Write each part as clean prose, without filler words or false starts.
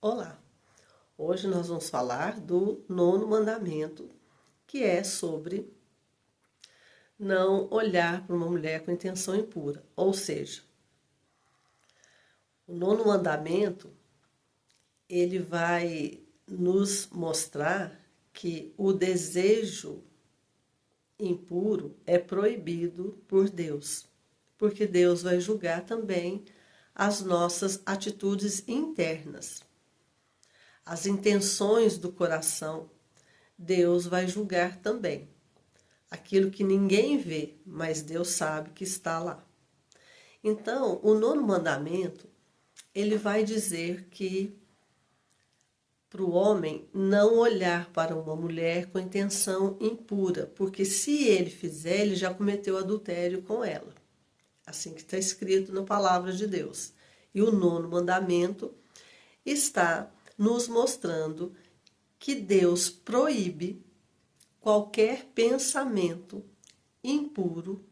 Olá! Hoje nós vamos falar do nono mandamento, que é sobre não olhar para uma mulher com intenção impura. Ou seja, o nono mandamento, ele vai nos mostrar que o desejo impuro é proibido por Deus, porque Deus vai julgar também as nossas atitudes internas. As intenções do coração, Deus vai julgar também. Aquilo que ninguém vê, mas Deus sabe que está lá. Então, o nono mandamento, ele vai dizer que para o homem não olhar para uma mulher com intenção impura, porque se ele fizer, ele já cometeu adultério com ela. Assim que está escrito na palavra de Deus. E o nono mandamento está nos mostrando que Deus proíbe qualquer pensamento impuro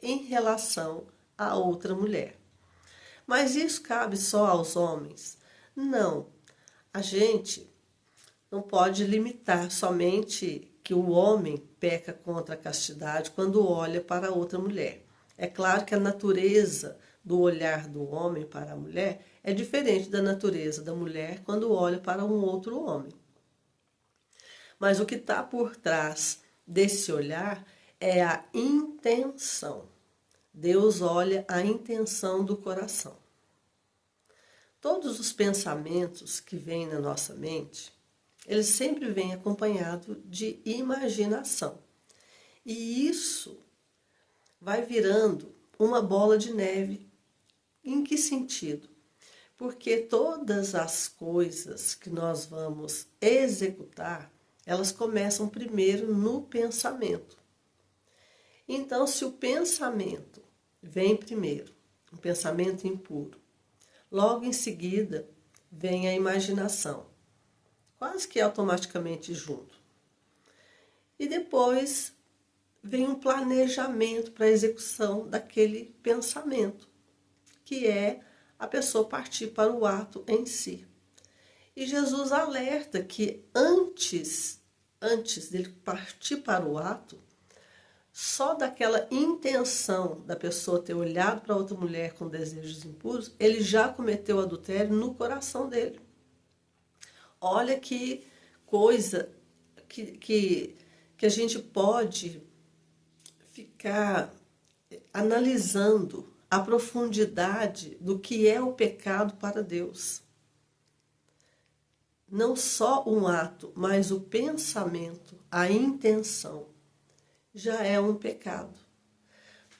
em relação a outra mulher. Mas isso cabe só aos homens? Não. A gente não pode limitar somente que o homem peca contra a castidade quando olha para outra mulher. É claro que a natureza do olhar do homem para a mulher é diferente da natureza da mulher quando olha para um outro homem. Mas o que está por trás desse olhar é a intenção. Deus olha a intenção do coração. Todos os pensamentos que vêm na nossa mente, eles sempre vêm acompanhados de imaginação. E isso vai virando uma bola de neve. Em que sentido? Porque todas as coisas que nós vamos executar, elas começam primeiro no pensamento. Então, se o pensamento vem primeiro, um pensamento impuro, logo em seguida vem a imaginação, quase que automaticamente junto. E depois vem um planejamento para a execução daquele pensamento, que é a pessoa partir para o ato em si. E Jesus alerta que antes dele partir para o ato, só daquela intenção da pessoa ter olhado para outra mulher com desejos impuros, ele já cometeu adultério no coração dele. Olha que coisa que a gente pode ficar analisando a profundidade do que é o pecado para Deus. Não só um ato, mas o pensamento, a intenção, já é um pecado.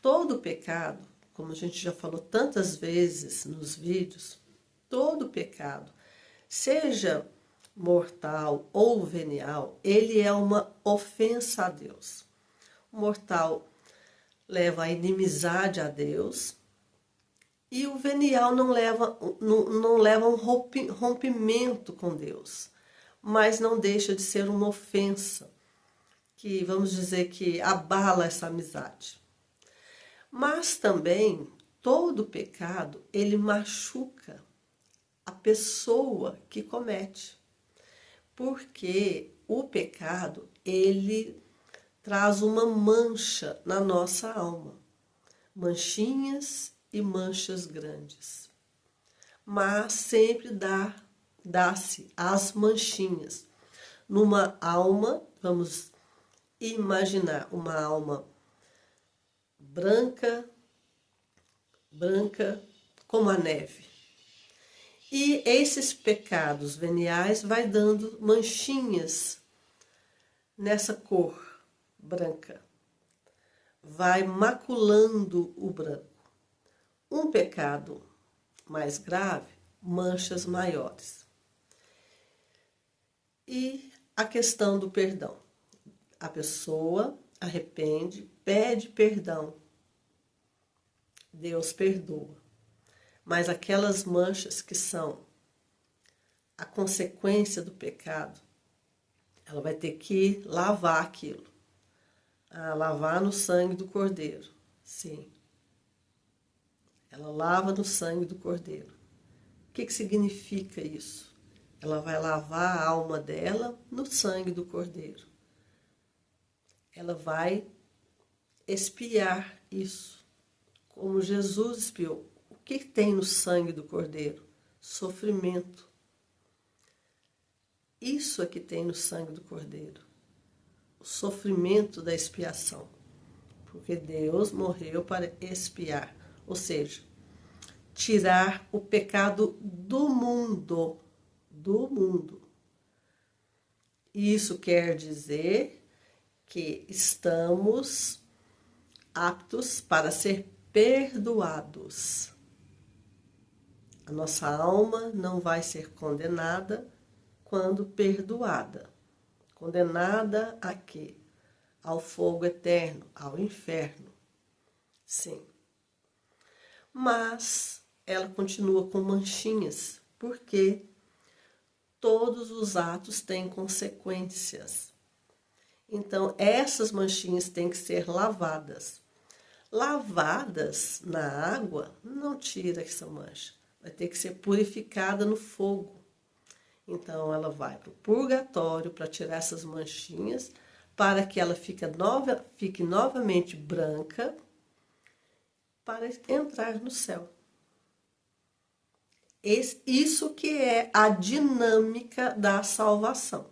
Todo pecado, como a gente já falou tantas vezes nos vídeos, todo pecado, seja mortal ou venial, ele é uma ofensa a Deus. O mortal leva a inimizade a Deus e o venial não leva um rompimento com Deus, mas não deixa de ser uma ofensa, que vamos dizer que abala essa amizade. Mas também todo pecado, ele machuca a pessoa que comete, porque o pecado, ele traz uma mancha na nossa alma, manchinhas e manchas grandes. Mas sempre dá-se as manchinhas. Numa alma, vamos imaginar uma alma branca como a neve. E esses pecados veniais vai dando manchinhas nessa cor branca. Vai maculando o branco. Um pecado mais grave, manchas maiores. E a questão do perdão. A pessoa arrepende, pede perdão. Deus perdoa. Mas aquelas manchas que são a consequência do pecado, ela vai ter que lavar aquilo. Lavar no sangue do cordeiro. Sim. Ela lava no sangue do cordeiro. O que significa isso? Ela vai lavar a alma dela no sangue do Cordeiro. Ela vai expiar isso, como Jesus expiou. O que tem no sangue do Cordeiro? Sofrimento. Isso é que tem no sangue do Cordeiro. O sofrimento da expiação. Porque Deus morreu para expiar, ou seja, tirar o pecado do mundo. Do mundo. Isso quer dizer que estamos aptos para ser perdoados. A nossa alma não vai ser condenada quando perdoada. Condenada a quê? Ao fogo eterno, ao inferno. Sim. Mas ela continua com manchinhas, porque todos os atos têm consequências. Então, essas manchinhas têm que ser lavadas. Lavadas na água não tira essa mancha. Vai ter que ser purificada no fogo. Então, ela vai para o purgatório para tirar essas manchinhas, para que ela fique novamente branca, para entrar no céu. Isso que é a dinâmica da salvação.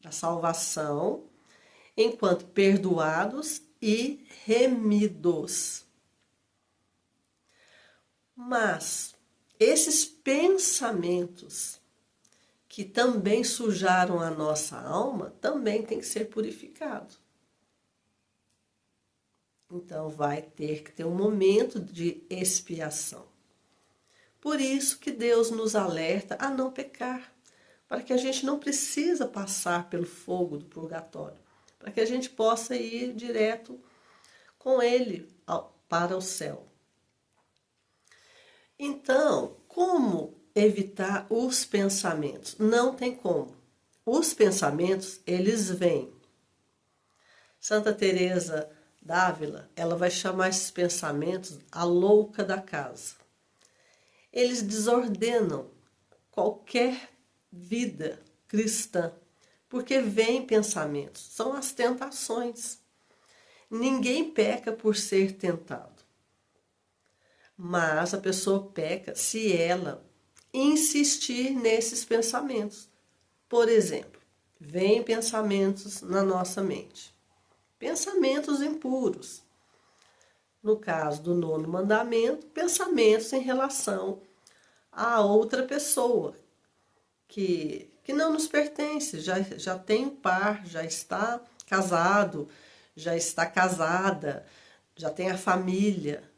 A salvação enquanto perdoados e remidos. Mas esses pensamentos que também sujaram a nossa alma, também tem que ser purificado. Então vai ter que ter um momento de expiação. Por isso que Deus nos alerta a não pecar, para que a gente não precisa passar pelo fogo do purgatório, para que a gente possa ir direto com Ele para o céu. Então, como evitar os pensamentos? Não tem como. Os pensamentos, eles vêm. Santa Teresa d'Ávila, ela vai chamar esses pensamentos a louca da casa. Eles desordenam qualquer vida cristã, porque vêm pensamentos, são as tentações. Ninguém peca por ser tentado, mas a pessoa peca se ela insistir nesses pensamentos. Por exemplo, vêm pensamentos na nossa mente, pensamentos impuros. No caso do 9º mandamento, pensamentos em relação a outra pessoa que não nos pertence, já tem um par, já está casado, já está casada, já tem a família,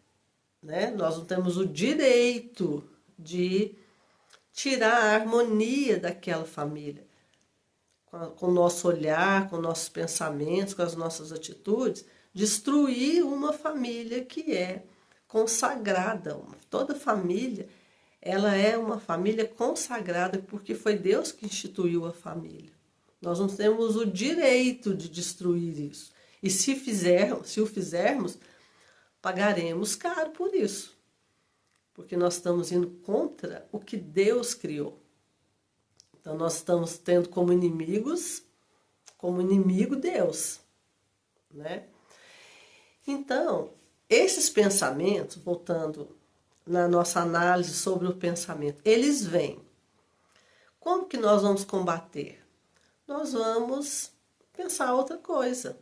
né? Nós não temos o direito de tirar a harmonia daquela família. Com o nosso olhar, com nossos pensamentos, com as nossas atitudes, destruir uma família que é consagrada. Toda família, ela é uma família consagrada porque foi Deus que instituiu a família. Nós não temos o direito de destruir isso. E se o fizermos, pagaremos caro por isso. Porque nós estamos indo contra o que Deus criou. Então, nós estamos tendo como inimigo Deus, né? Então, esses pensamentos, voltando na nossa análise sobre o pensamento, eles vêm. Como que nós vamos combater? Nós vamos pensar outra coisa.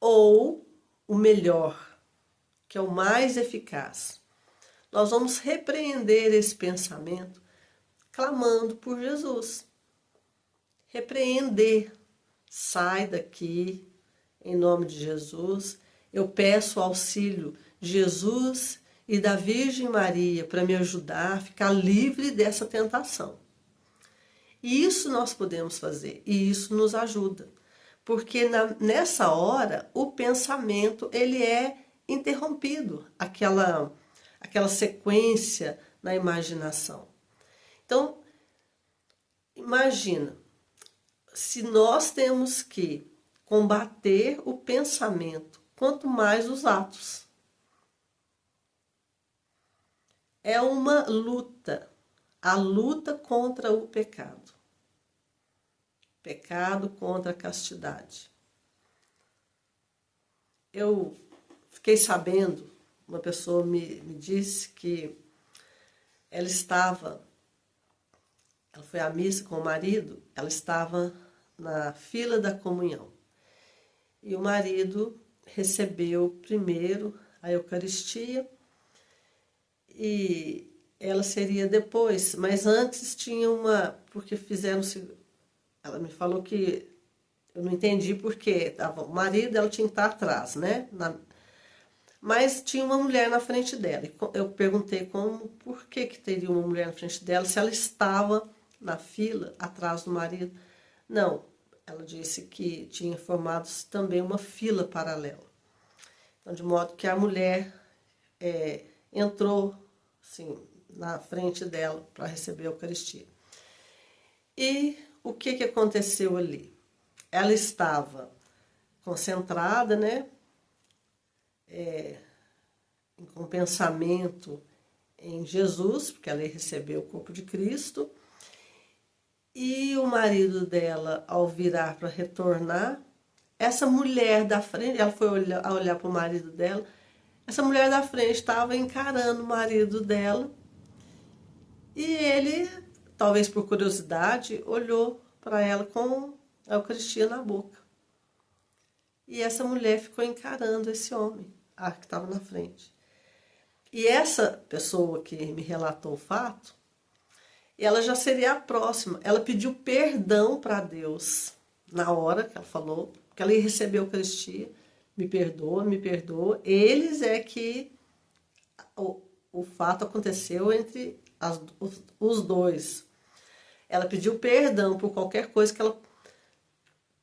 Ou, o melhor, que é o mais eficaz, nós vamos repreender esse pensamento clamando por Jesus. Repreender. Sai daqui, em nome de Jesus. Eu peço o auxílio de Jesus e da Virgem Maria para me ajudar a ficar livre dessa tentação. E isso nós podemos fazer, e isso nos ajuda. Porque nessa hora, o pensamento ele é interrompido, aquela sequência na imaginação. Então, imagina, se nós temos que combater o pensamento, quanto mais os atos. É uma luta. a luta contra o pecado. Pecado contra a castidade. Eu fiquei sabendo, uma pessoa me disse que ela foi à missa com o marido, ela estava na fila da comunhão. E o marido recebeu primeiro a Eucaristia e ela seria depois, mas antes tinha porque ela me falou que eu não entendi porque o marido dela tinha que estar atrás, né? Mas tinha uma mulher na frente dela. E eu perguntei por que teria uma mulher na frente dela, se ela estava na fila atrás do marido. Não, ela disse que tinha formado também uma fila paralela. Então, de modo que a mulher entrou assim, na frente dela para receber a Eucaristia. E o que aconteceu ali? Ela estava concentrada, né? Com pensamento em Jesus, porque ela ia receber o corpo de Cristo. E o marido dela, ao virar para retornar, essa mulher da frente, ela foi olhar para o marido dela, essa mulher da frente estava encarando o marido dela e ele, talvez por curiosidade, olhou para ela com a Eucaristia na boca. E essa mulher ficou encarando esse homem, que estava na frente. E essa pessoa que me relatou o fato, ela já seria a próxima. Ela pediu perdão para Deus na hora que ela falou, que ela ia receber a Eucaristia. Me perdoa, me perdoa. Eles é que o fato aconteceu entre os dois. Ela pediu perdão por qualquer coisa que ela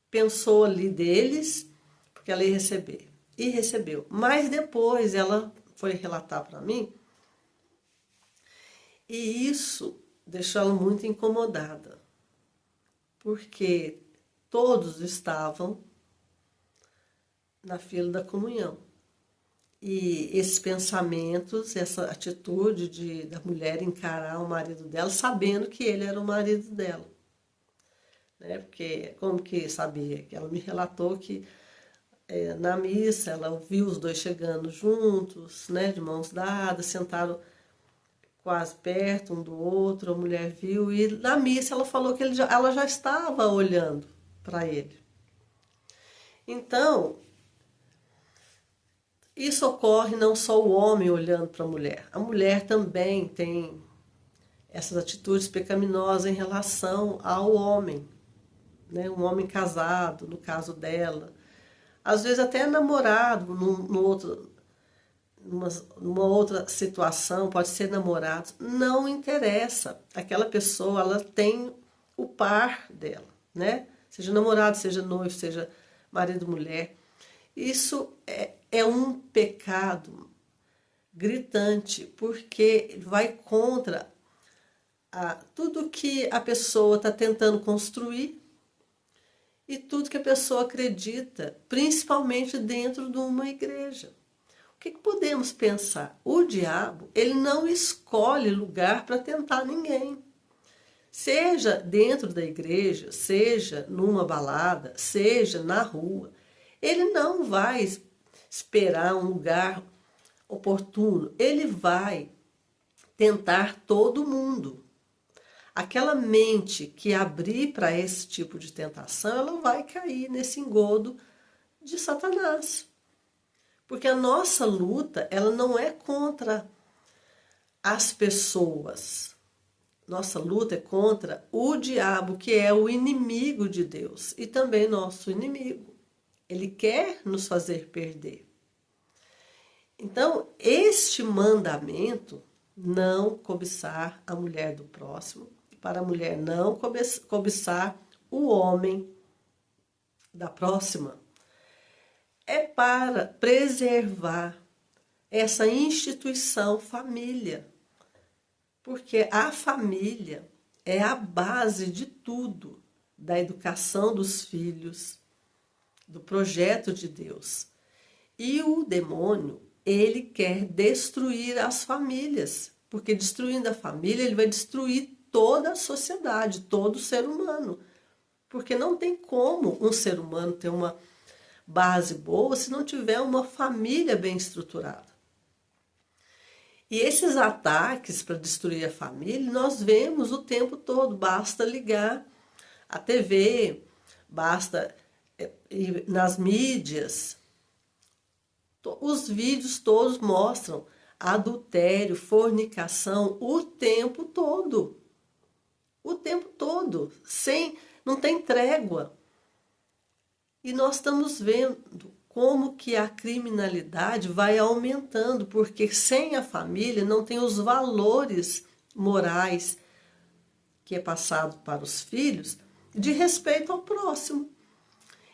pensou ali deles, porque ela ia receber. E recebeu. Mas depois ela foi relatar para mim, e isso deixou ela muito incomodada, porque todos estavam na fila da comunhão. E esses pensamentos, essa atitude da mulher encarar o marido dela, sabendo que ele era o marido dela. Né? Porque, como que sabia? Que ela me relatou que na missa ela viu os dois chegando juntos, né, de mãos dadas, sentaram quase perto um do outro, a mulher viu, e na missa ela falou que ela já estava olhando para ele. Então, isso ocorre não só o homem olhando para a mulher também tem essas atitudes pecaminosas em relação ao homem, né? Um homem casado, no caso dela, às vezes até namorado, numa outra situação, pode ser namorado, não interessa. Aquela pessoa, ela tem o par dela, né? Seja namorado, seja noivo, seja marido, mulher. Isso é um pecado gritante, porque vai contra tudo que a pessoa está tentando construir e tudo que a pessoa acredita, principalmente dentro de uma igreja. O que podemos pensar? O diabo, ele não escolhe lugar para tentar ninguém. Seja dentro da igreja, seja numa balada, seja na rua. Ele não vai esperar um lugar oportuno. Ele vai tentar todo mundo. Aquela mente que abrir para esse tipo de tentação, ela vai cair nesse engodo de Satanás. Porque a nossa luta, ela não é contra as pessoas. Nossa luta é contra o diabo, que é o inimigo de Deus e também nosso inimigo. Ele quer nos fazer perder. Então, este mandamento, não cobiçar a mulher do próximo, para a mulher não cobiçar o homem da próxima, é para preservar essa instituição família. Porque a família é a base de tudo, da educação dos filhos, do projeto de Deus. E o demônio, ele quer destruir as famílias. Porque destruindo a família, ele vai destruir toda a sociedade, todo ser humano. Porque não tem como um ser humano ter uma base boa se não tiver uma família bem estruturada. E esses ataques para destruir a família, nós vemos o tempo todo. Basta ligar a TV, basta ir nas mídias. Os vídeos todos mostram adultério, fornicação o tempo todo. O tempo todo, não tem trégua. E nós estamos vendo como que a criminalidade vai aumentando, porque sem a família não tem os valores morais que é passado para os filhos de respeito ao próximo.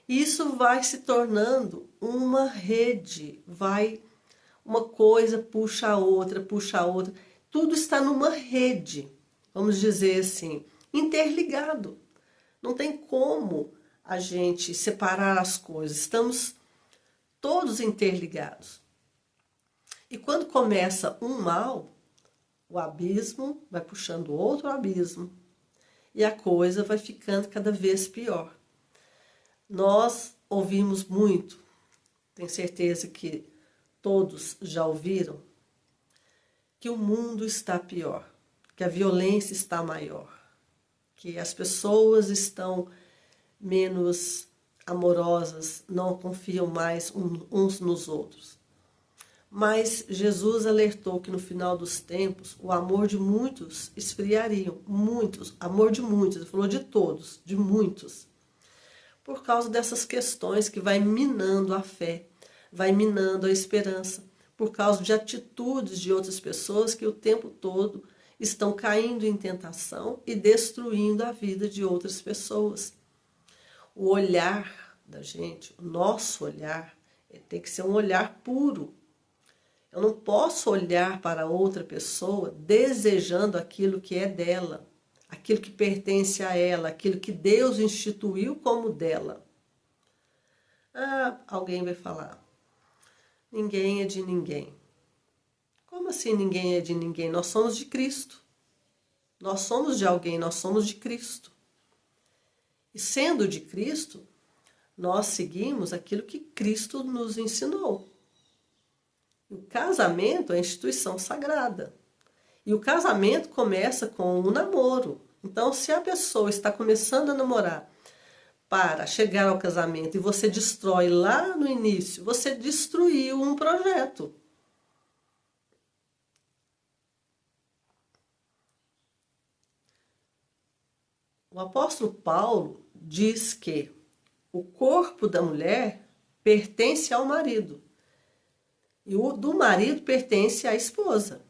Isso vai se tornando uma rede, uma coisa puxa a outra, puxa a outra. Tudo está numa rede, vamos dizer assim, interligado. Não tem como a gente separar as coisas. Estamos todos interligados. E quando começa um mal, o abismo vai puxando outro abismo. E a coisa vai ficando cada vez pior. Nós ouvimos muito, tenho certeza que todos já ouviram, que o mundo está pior, que a violência está maior, que as pessoas estão menos amorosas, não confiam mais uns nos outros. Mas Jesus alertou que no final dos tempos o amor de muitos esfriaria, muitos, amor de muitos, ele falou de todos, de muitos, por causa dessas questões que vai minando a fé, vai minando a esperança, por causa de atitudes de outras pessoas que o tempo todo estão caindo em tentação e destruindo a vida de outras pessoas. O olhar da gente, o nosso olhar, tem que ser um olhar puro. Eu não posso olhar para outra pessoa desejando aquilo que é dela, aquilo que pertence a ela, aquilo que Deus instituiu como dela. Alguém vai falar, ninguém é de ninguém. Como assim ninguém é de ninguém? Nós somos de Cristo. Nós somos de alguém, nós somos de Cristo. E sendo de Cristo, nós seguimos aquilo que Cristo nos ensinou. O casamento é a instituição sagrada. E o casamento começa com um namoro. Então, se a pessoa está começando a namorar para chegar ao casamento e você destrói lá no início, você destruiu um projeto. O apóstolo Paulo diz que o corpo da mulher pertence ao marido e o do marido pertence à esposa.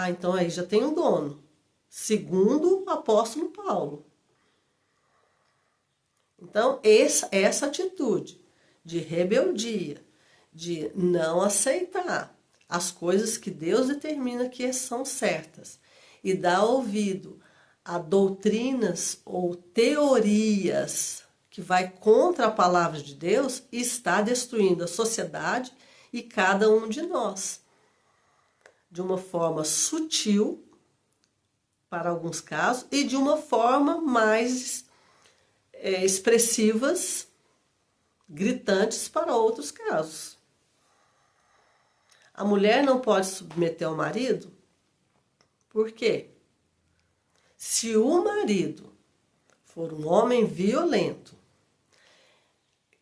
Então aí já tem um dono, segundo o apóstolo Paulo. Então essa atitude de rebeldia, de não aceitar as coisas que Deus determina que são certas e dar ouvido a doutrinas ou teorias que vai contra a palavra de Deus, está destruindo a sociedade e cada um de nós. De uma forma sutil, para alguns casos, e de uma forma mais expressivas, gritantes para outros casos. A mulher não pode submeter ao marido? Por quê? Se o marido for um homem violento,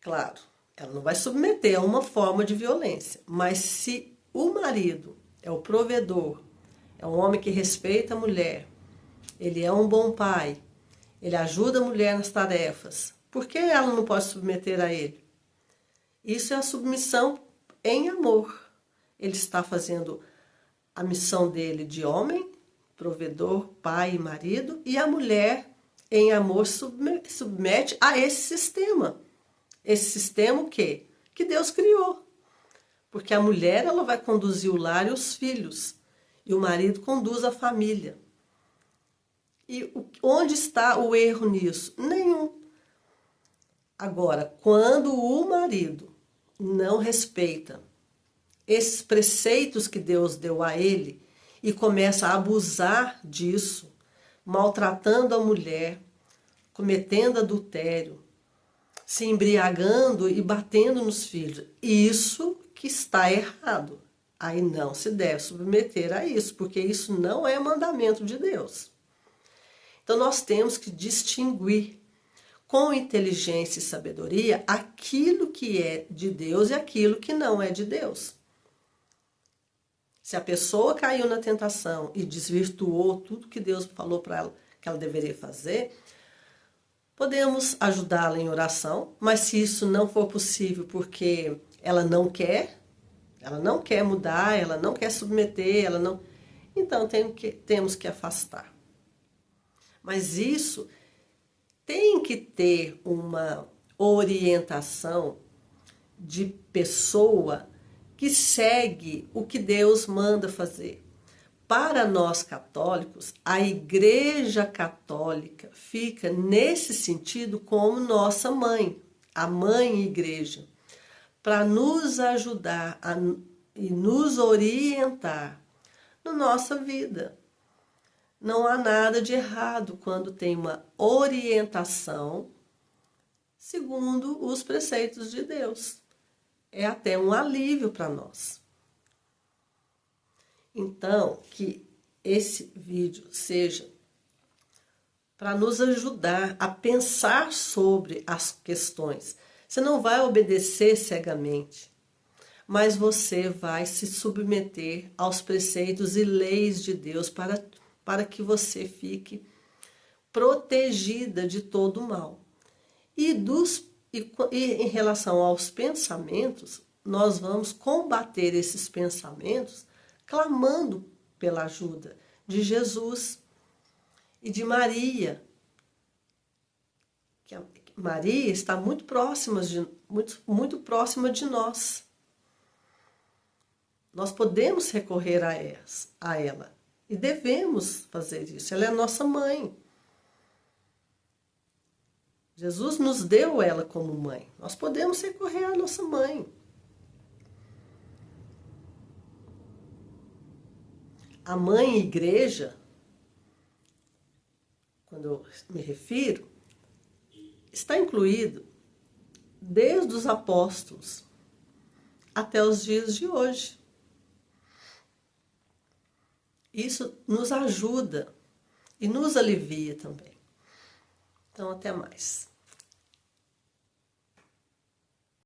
claro, ela não vai submeter a uma forma de violência, mas se o marido é o provedor, é um homem que respeita a mulher, ele é um bom pai, ele ajuda a mulher nas tarefas, por que ela não pode submeter a ele? Isso é a submissão em amor. Ele está fazendo a missão dele de homem, provedor, pai e marido, e a mulher, em amor, submete a esse sistema. Esse sistema o quê? Que Deus criou. Porque a mulher ela vai conduzir o lar e os filhos, e o marido conduz a família. E onde está o erro nisso? Nenhum. Agora, quando o marido não respeita esses preceitos que Deus deu a ele e começa a abusar disso, maltratando a mulher, cometendo adultério, se embriagando e batendo nos filhos. Isso que está errado. Aí não se deve submeter a isso, porque isso não é mandamento de Deus. Então nós temos que distinguir com inteligência e sabedoria aquilo que é de Deus e aquilo que não é de Deus. Se a pessoa caiu na tentação e desvirtuou tudo que Deus falou para ela que ela deveria fazer, podemos ajudá-la em oração, mas se isso não for possível porque ela não quer mudar, ela não quer submeter, então temos que afastar. Mas isso tem que ter uma orientação de pessoa que segue o que Deus manda fazer. Para nós católicos, a Igreja Católica fica nesse sentido como nossa mãe, a mãe igreja, para nos ajudar e nos orientar na nossa vida. Não há nada de errado quando tem uma orientação segundo os preceitos de Deus. É até um alívio para nós. Então, que esse vídeo seja para nos ajudar a pensar sobre as questões. Você não vai obedecer cegamente, mas você vai se submeter aos preceitos e leis de Deus para que você fique protegida de todo o mal. E em relação aos pensamentos, nós vamos combater esses pensamentos clamando pela ajuda de Jesus e de Maria. Que Maria está muito próxima de nós. Nós podemos recorrer a ela e devemos fazer isso. Ela é a nossa mãe. Jesus nos deu ela como mãe. Nós podemos recorrer à nossa mãe. A mãe igreja, quando eu me refiro, está incluído desde os apóstolos até os dias de hoje. Isso nos ajuda e nos alivia também. Então, até mais.